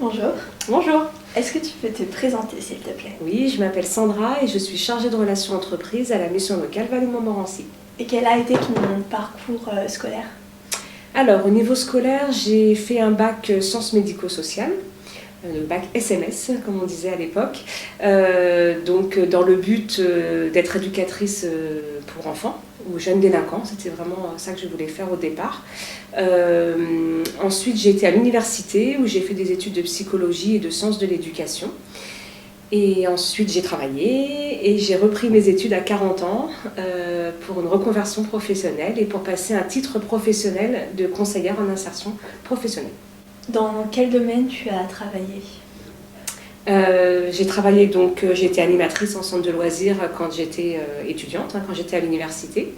Bonjour. Bonjour. Est-ce que tu peux te présenter, s'il te plaît? Oui, je m'appelle Sandra et je suis chargée de relations entreprises à la mission locale Vallée-Montmorency. Et quel a été ton parcours scolaire? Alors, au niveau scolaire, j'ai fait un bac sciences médico-sociales, le bac SMS, comme on disait à l'époque, donc dans le but d'être éducatrice pour enfants ou jeunes délinquants. C'était vraiment ça que je voulais faire au départ. Ensuite, j'ai été à l'université où j'ai fait des études de psychologie et de sciences de l'éducation. Et ensuite, j'ai travaillé et j'ai repris mes études à 40 ans pour une reconversion professionnelle et pour passer un titre professionnel de conseillère en insertion professionnelle. Dans quel domaine tu as travaillé? J'ai travaillé j'ai été animatrice en centre de loisirs quand j'étais étudiante, quand j'étais à l'université,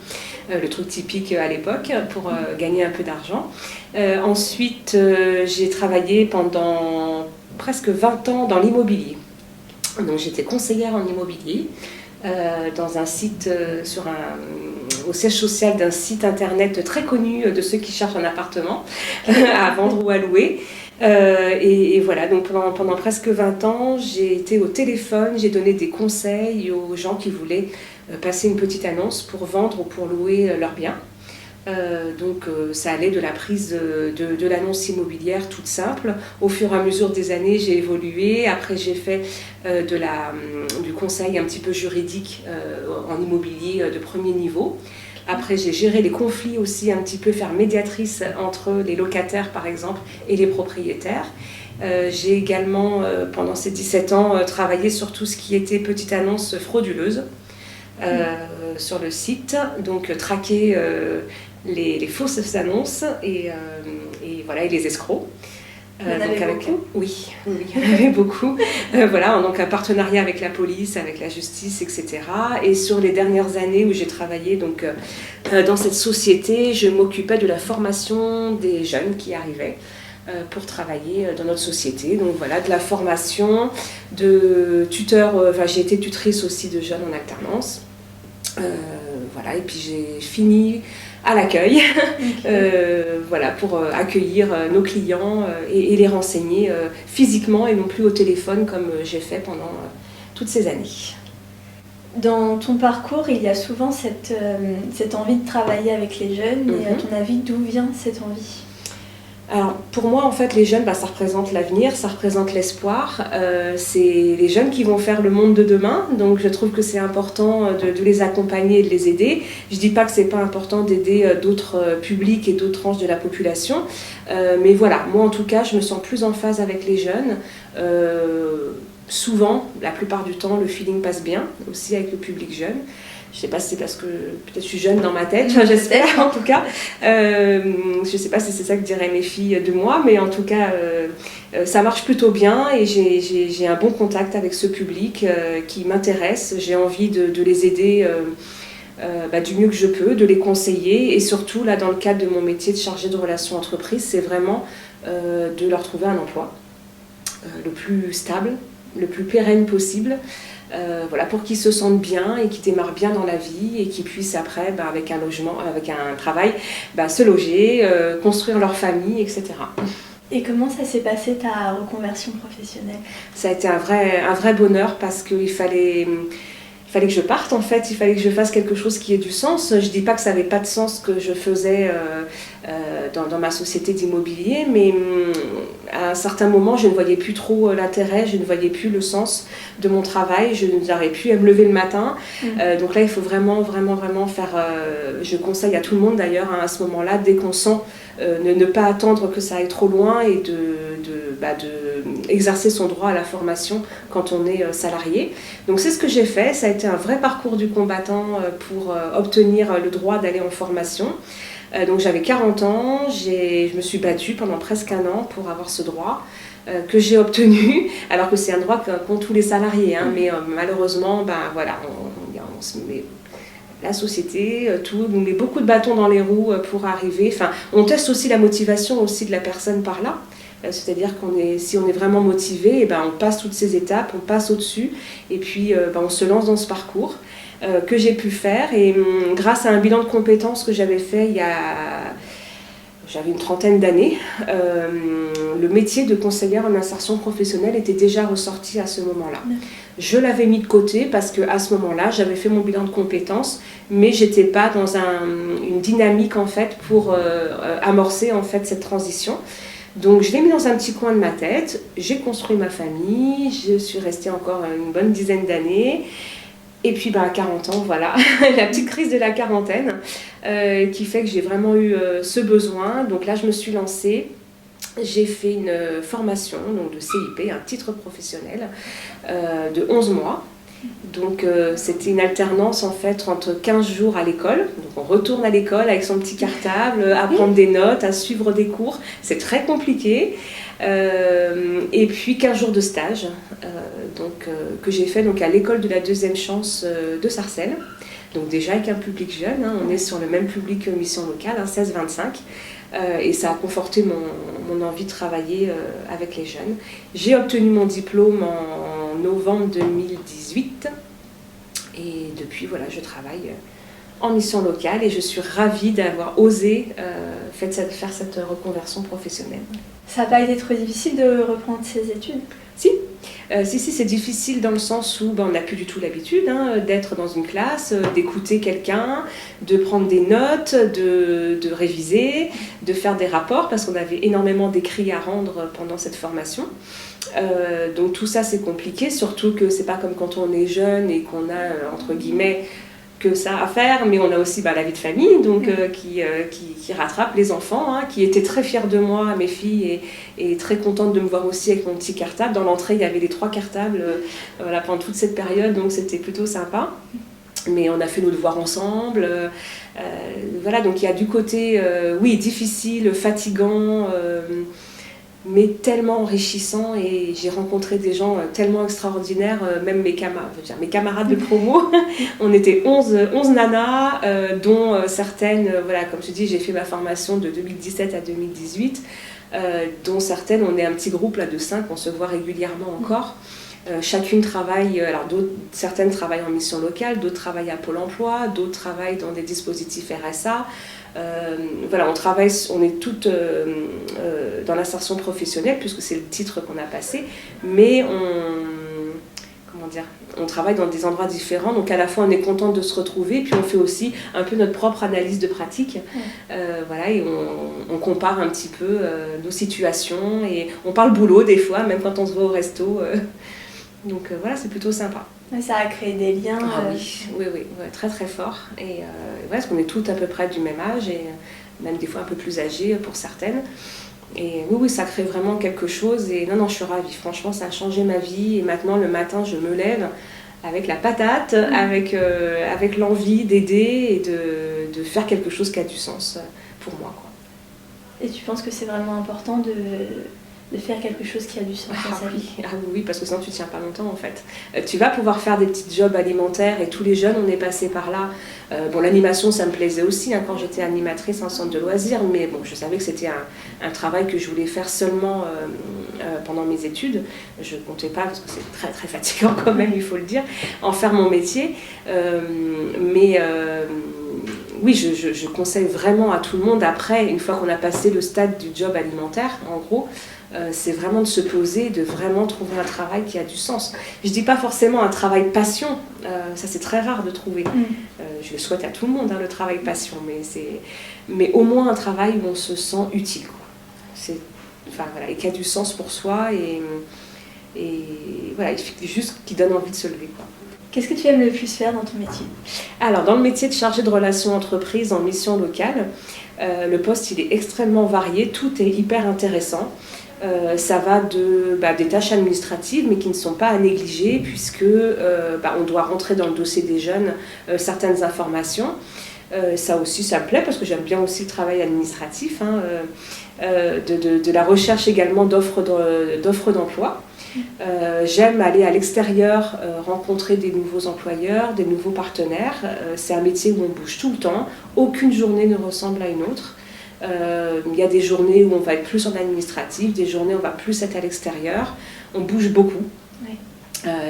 le truc typique à l'époque pour gagner un peu d'argent. Ensuite, j'ai travaillé pendant presque 20 ans dans l'immobilier. Donc j'étais conseillère en immobilier dans un site, au siège social d'un site internet très connu de ceux qui cherchent un appartement à vendre ou à louer. Et voilà, donc pendant presque 20 ans, j'ai été au téléphone, j'ai donné des conseils aux gens qui voulaient passer une petite annonce pour vendre ou pour louer leurs biens. Ça allait de la prise de l'annonce immobilière toute simple. Au fur et à mesure des années, j'ai évolué. Après, j'ai fait du conseil un petit peu juridique en immobilier de premier niveau. Après, j'ai géré les conflits aussi, un petit peu faire médiatrice entre les locataires, par exemple, et les propriétaires. J'ai également, pendant ces 17 ans, travaillé sur tout ce qui était petite annonce frauduleuse sur le site. Donc, traquer les fausses annonces et les escrocs. Il y en avait beaucoup? Oui, il y en avait beaucoup. Voilà, donc un partenariat avec la police, avec la justice, etc. Et sur les dernières années où j'ai travaillé dans cette société, je m'occupais de la formation des jeunes qui arrivaient pour travailler dans notre société. Donc voilà, de la formation, de tuteur, j'ai été tutrice aussi de jeunes en alternance. Et puis j'ai fini à l'accueil, pour accueillir nos clients et les renseigner physiquement et non plus au téléphone comme j'ai fait pendant toutes ces années. Dans ton parcours, il y a souvent cette envie de travailler avec les jeunes. Et à ton avis, d'où vient cette envie ? Alors pour moi en fait les jeunes ça représente l'avenir, ça représente l'espoir, c'est les jeunes qui vont faire le monde de demain, donc je trouve que c'est important de les accompagner et de les aider. Je dis pas que c'est pas important d'aider d'autres publics et d'autres tranches de la population, mais voilà, moi en tout cas je me sens plus en phase avec les jeunes. Souvent, la plupart du temps, le feeling passe bien aussi avec le public jeune. Je ne sais pas si c'est parce que peut-être je suis jeune dans ma tête, j'espère en tout cas. Je ne sais pas si c'est ça que diraient mes filles de moi, mais en tout cas, ça marche plutôt bien et j'ai un bon contact avec ce public qui m'intéresse. J'ai envie de les aider du mieux que je peux, de les conseiller et surtout, là, dans le cadre de mon métier de chargée de relations entreprises, c'est vraiment de leur trouver un emploi le plus stable, le plus pérenne possible. Pour qu'ils se sentent bien et qu'ils démarrent bien dans la vie et qu'ils puissent après, avec un logement, avec un travail, se loger, construire leur famille, etc. Et comment ça s'est passé ta reconversion professionnelle ? Ça a été un vrai bonheur parce qu'il fallait que je parte en fait, il fallait que je fasse quelque chose qui ait du sens. Je dis pas que ça n'avait pas de sens ce que je faisais dans ma société d'immobilier, mais à un certain moment je ne voyais plus trop l'intérêt, je ne voyais plus le sens de mon travail, je n'arrivais plus à me lever le matin. Donc là il faut vraiment faire, je conseille à tout le monde d'ailleurs à ce moment-là, dès qu'on sent ne pas attendre que ça aille trop loin et de exercer son droit à la formation quand on est salarié. Donc c'est ce que j'ai fait, ça a été un vrai parcours du combattant pour obtenir le droit d'aller en formation. Donc j'avais 40 ans, je me suis battue pendant presque un an pour avoir ce droit que j'ai obtenu, alors que c'est un droit qu'ont tous les salariés, mais malheureusement, on se met... La société, tout nous met beaucoup de bâtons dans les roues pour arriver. Enfin, on teste aussi la motivation aussi de la personne par là. C'est-à-dire si on est vraiment motivé, on passe toutes ces étapes, on passe au-dessus et puis on se lance dans ce parcours que j'ai pu faire. Et grâce à un bilan de compétences que j'avais fait il y a j'avais une trentaine d'années, le métier de conseillère en insertion professionnelle était déjà ressorti à ce moment-là. Je l'avais mis de côté parce qu'à ce moment-là, j'avais fait mon bilan de compétences, mais je n'étais pas dans une dynamique en fait, pour amorcer en fait, cette transition. Donc je l'ai mis dans un petit coin de ma tête, j'ai construit ma famille, je suis restée encore une bonne dizaine d'années. Et puis à 40 ans, voilà, la petite crise de la quarantaine qui fait que j'ai vraiment eu ce besoin. Donc là, je me suis lancée. J'ai fait une formation donc de CIP, un titre professionnel de 11 mois. Donc c'était une alternance en fait entre 15 jours à l'école. Donc on retourne à l'école avec son petit cartable, à prendre des notes, à suivre des cours. C'est très compliqué. Et puis 15 jours de stage que j'ai fait donc, à l'école de la deuxième chance de Sarcelles. Donc déjà avec un public jeune, hein, on est sur le même public mission locale, hein, 16-25. Et ça a conforté mon envie de travailler avec les jeunes. J'ai obtenu mon diplôme en novembre 2018 et depuis voilà, je travaille en mission locale et je suis ravie d'avoir osé faire cette reconversion professionnelle. Ça n'a pas été trop difficile de reprendre ses études ? Si, c'est difficile dans le sens où on n'a plus du tout l'habitude d'être dans une classe, d'écouter quelqu'un, de prendre des notes, de réviser, de faire des rapports, parce qu'on avait énormément d'écrits à rendre pendant cette formation. Donc tout ça c'est compliqué, surtout que c'est pas comme quand on est jeune et qu'on a entre guillemets que ça à faire, mais on a aussi la vie de famille donc, qui rattrape les enfants, hein, qui étaient très fiers de moi, mes filles, et très contentes de me voir aussi avec mon petit cartable. Dans l'entrée, il y avait les 3 cartables voilà, pendant toute cette période, donc c'était plutôt sympa. Mais on a fait nos devoirs ensemble. Voilà, donc il y a du côté, oui, difficile, fatigant, mais tellement enrichissant, et j'ai rencontré des gens tellement extraordinaires, même mes camarades de promo. On était 11 nanas, dont certaines, voilà, comme je dis, j'ai fait ma formation de 2017 à 2018, dont certaines, on est un petit groupe là, de 5, on se voit régulièrement encore. Chacune travaille, alors certaines travaillent en mission locale, d'autres travaillent à Pôle emploi, d'autres travaillent dans des dispositifs RSA. Voilà, on est toutes dans l'insertion professionnelle, puisque c'est le titre qu'on a passé, mais on travaille dans des endroits différents, donc à la fois on est contente de se retrouver, puis on fait aussi un peu notre propre analyse de pratique, voilà, et on compare un petit peu nos situations, et on parle boulot des fois, même quand on se voit au resto, donc voilà, c'est plutôt sympa. Ça a créé des liens. Oui, très très fort. Et parce qu'on est toutes à peu près du même âge, et même des fois un peu plus âgées pour certaines. Et oui, ça crée vraiment quelque chose. Et non, je suis ravie. Franchement, ça a changé ma vie. Et maintenant, le matin, je me lève avec la patate, avec l'envie d'aider et de faire quelque chose qui a du sens pour moi, quoi. Et tu penses que c'est vraiment important de faire quelque chose qui a du sens dans sa vie. Oui, parce que sinon tu ne tiens pas longtemps en fait. Tu vas pouvoir faire des petits jobs alimentaires, et tous les jeunes, on est passé par là. Bon, l'animation, ça me plaisait aussi quand j'étais animatrice en centre de loisirs, mais bon, je savais que c'était un travail que je voulais faire seulement pendant mes études. Je ne comptais pas, parce que c'est très très fatigant quand même, il faut le dire, en faire mon métier. Oui, je conseille vraiment à tout le monde, après, une fois qu'on a passé le stade du job alimentaire, en gros, c'est vraiment de se poser, de vraiment trouver un travail qui a du sens. Je ne dis pas forcément un travail passion, ça c'est très rare de trouver. Je le souhaite à tout le monde, le travail passion, mais au moins un travail où on se sent utile, quoi. Et qui a du sens pour soi, et voilà, il suffit juste qu'il donne envie de se lever, quoi. Qu'est-ce que tu aimes le plus faire dans ton métier ? Alors, dans le métier de chargé de relations entreprises en mission locale, le poste il est extrêmement varié, tout est hyper intéressant. Ça va des tâches administratives, mais qui ne sont pas à négliger, puisque on doit rentrer dans le dossier des jeunes certaines informations. Ça aussi, ça me plaît, parce que j'aime bien aussi le travail administratif, de la recherche également d'offres d'emploi. J'aime aller à l'extérieur, rencontrer des nouveaux employeurs, des nouveaux partenaires. C'est un métier où on bouge tout le temps, aucune journée ne ressemble à une autre. Il y a des journées où on va être plus en administratif, des journées où on va plus être à l'extérieur. On bouge beaucoup. Oui.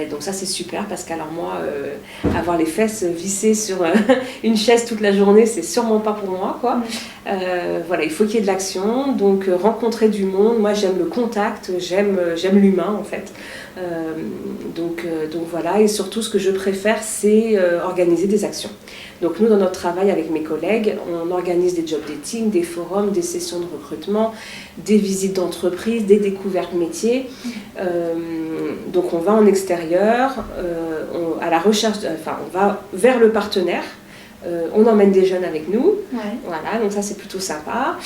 Donc ça c'est super, parce qu'alors moi, avoir les fesses vissées sur une chaise toute la journée, c'est sûrement pas pour moi, quoi. Voilà, il faut qu'il y ait de l'action, donc rencontrer du monde. Moi, j'aime le contact, j'aime l'humain en fait. Donc voilà, et surtout ce que je préfère, c'est organiser des actions. Donc nous, dans notre travail avec mes collègues, on organise des job dating, des forums, des sessions de recrutement, des visites d'entreprise, des découvertes métiers. Donc on va en extérieur, à la recherche, on va vers le partenaire. On emmène des jeunes avec nous, voilà, donc ça c'est plutôt sympa.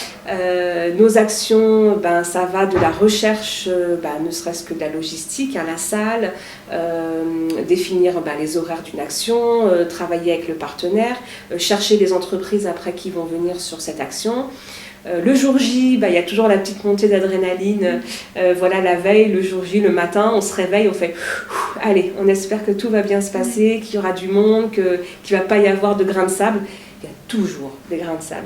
Nos actions, ça va de la recherche, ne serait-ce que de la logistique, à la salle, définir les horaires d'une action, travailler avec le partenaire, chercher les entreprises après qui vont venir sur cette action. Le jour J, il y a toujours la petite montée d'adrénaline. Voilà, la veille, le jour J, le matin, on se réveille, on fait allez, on espère que tout va bien se passer, qu'il y aura du monde, qu'il ne va pas y avoir de grains de sable. Il y a toujours des grains de sable,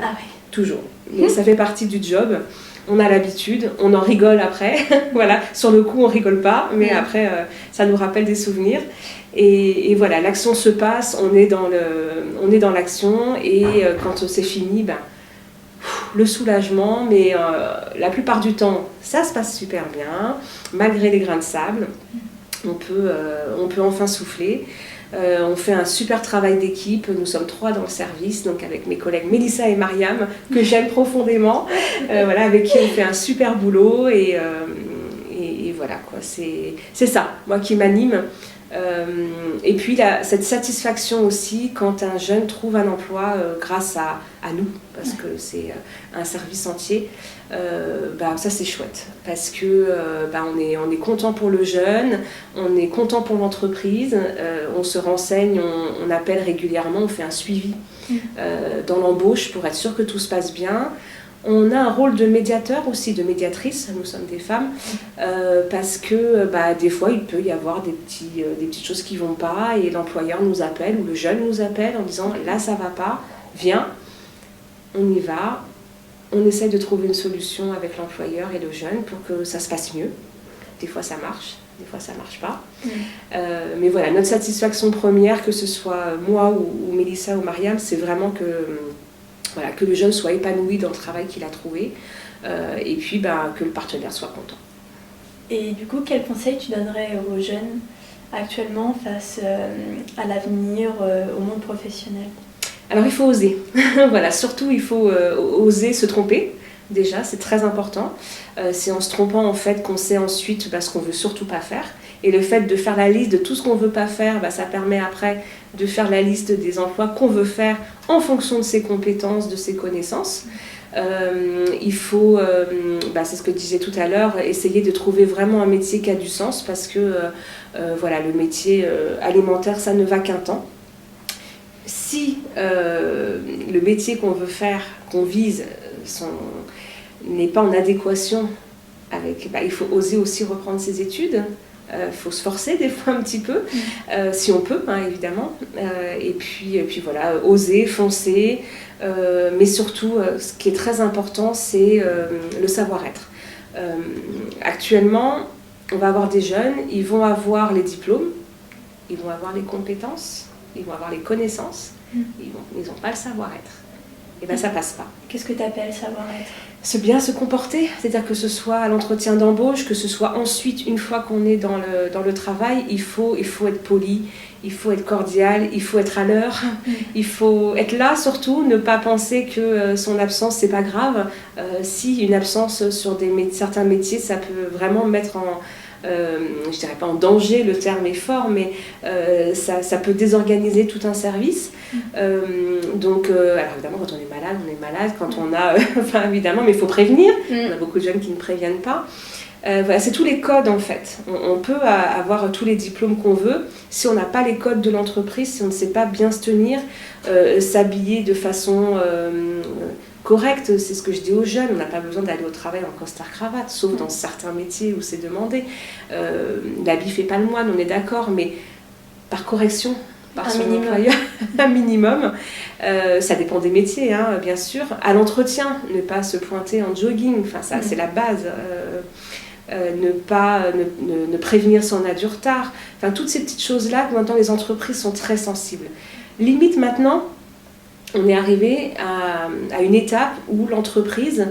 toujours. Donc ça fait partie du job. On a l'habitude, on en rigole après. Voilà, sur le coup, on rigole pas, mais après, ça nous rappelle des souvenirs. Et voilà, l'action se passe, on est dans l'action, et quand c'est fini, le soulagement, mais la plupart du temps, ça se passe super bien, malgré les grains de sable. On peut enfin souffler. On fait un super travail d'équipe. Nous sommes 3 dans le service, donc avec mes collègues Mélissa et Mariam, que j'aime profondément, voilà, avec qui on fait un super boulot. Et voilà, quoi. C'est ça, moi, qui m'anime. Et puis cette satisfaction aussi quand un jeune trouve un emploi grâce à nous, parce que c'est un service entier, ça c'est chouette, parce que on est content pour le jeune, on est content pour l'entreprise, on se renseigne, on appelle régulièrement, on fait un suivi dans l'embauche pour être sûr que tout se passe bien. On a un rôle de médiateur aussi, de médiatrice, nous sommes des femmes, parce que des fois il peut y avoir des petites choses qui ne vont pas, et l'employeur nous appelle, ou le jeune nous appelle en disant là ça ne va pas, viens, on y va, on essaie de trouver une solution avec l'employeur et le jeune pour que ça se passe mieux. Des fois ça marche, des fois ça ne marche pas. Mais voilà, notre satisfaction première, que ce soit moi ou Mélissa ou Mariam, c'est vraiment que le jeune soit épanoui dans le travail qu'il a trouvé, et puis que le partenaire soit content. Et du coup, quel conseil tu donnerais aux jeunes actuellement face à l'avenir, au monde professionnel ? Alors il faut oser, voilà, surtout il faut oser se tromper. Déjà, c'est très important. C'est en se trompant en fait qu'on sait ensuite ce qu'on veut surtout pas faire. Et le fait de faire la liste de tout ce qu'on veut pas faire, ça permet après de faire la liste des emplois qu'on veut faire en fonction de ses compétences, de ses connaissances. Il faut, c'est ce que je disais tout à l'heure, essayer de trouver vraiment un métier qui a du sens, parce que voilà, le métier alimentaire, ça ne va qu'un temps. Si le métier qu'on veut faire, qu'on vise, n'est pas en adéquation avec, il faut oser aussi reprendre ses études. Faut se forcer des fois un petit peu, si on peut, évidemment. Et puis voilà, oser, foncer. Mais surtout, ce qui est très important, c'est le savoir-être. Actuellement, on va avoir des jeunes, ils vont avoir les diplômes, ils vont avoir les compétences, ils vont avoir les connaissances, ils n'ont pas le savoir-être. Et ça passe pas. Qu'est-ce que tu appelles savoir-être ? C'est bien se comporter, c'est-à-dire que ce soit à l'entretien d'embauche, que ce soit ensuite, une fois qu'on est dans le travail, il faut être poli, il faut être cordial, il faut être à l'heure, il faut être là surtout, ne pas penser que son absence c'est pas grave. Si une absence sur certains métiers, ça peut vraiment mettre je dirais pas en danger, le terme est fort, mais ça peut désorganiser tout un service. Donc, alors évidemment, quand on est malade, quand on a, évidemment, mais il faut prévenir. On a beaucoup de jeunes qui ne préviennent pas. Voilà, c'est tous les codes en fait. On peut avoir tous les diplômes qu'on veut. Si on n'a pas les codes de l'entreprise, si on ne sait pas bien se tenir, s'habiller de façon correcte, c'est ce que je dis aux jeunes. On n'a pas besoin d'aller au travail en costard-cravate, sauf dans certains métiers où c'est demandé. L'habit fait pas le moine, on est d'accord, mais par correction, par son employeur, un minimum. Ça dépend des métiers, bien sûr. À l'entretien, ne pas se pointer en jogging, ça c'est la base. Ne prévenir si on a du retard. Toutes ces petites choses-là, maintenant les entreprises sont très sensibles. Limite maintenant, on est arrivé à une étape où l'entreprise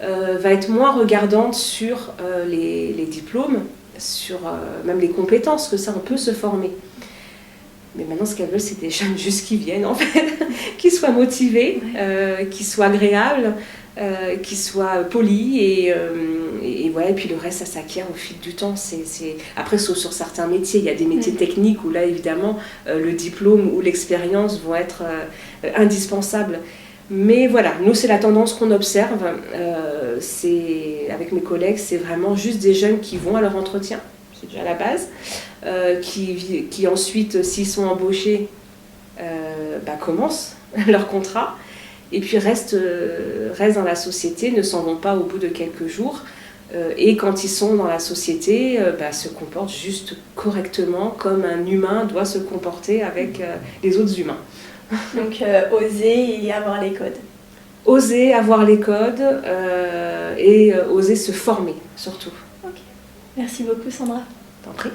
va être moins regardante sur les diplômes, sur même les compétences, que ça on peut se former. Mais maintenant ce qu'elles veulent c'est des jeunes juste qui viennent en fait, qui soient motivés, qui soient agréables, qui soient polis et ouais, et puis le reste ça s'acquiert au fil du temps. Après sauf sur certains métiers, il y a des métiers techniques où là évidemment le diplôme ou l'expérience vont être indispensables. Mais voilà, nous c'est la tendance qu'on observe, avec mes collègues, c'est vraiment juste des jeunes qui vont à leur entretien, c'est déjà la base, qui ensuite, s'ils sont embauchés, commencent leur contrat, et puis restent dans la société, ne s'en vont pas au bout de quelques jours, et quand ils sont dans la société, se comportent juste correctement, comme un humain doit se comporter avec les autres humains. Donc oser et avoir les codes. Oser avoir les codes et oser se former surtout. Ok. Merci beaucoup Sandra. T'en prie.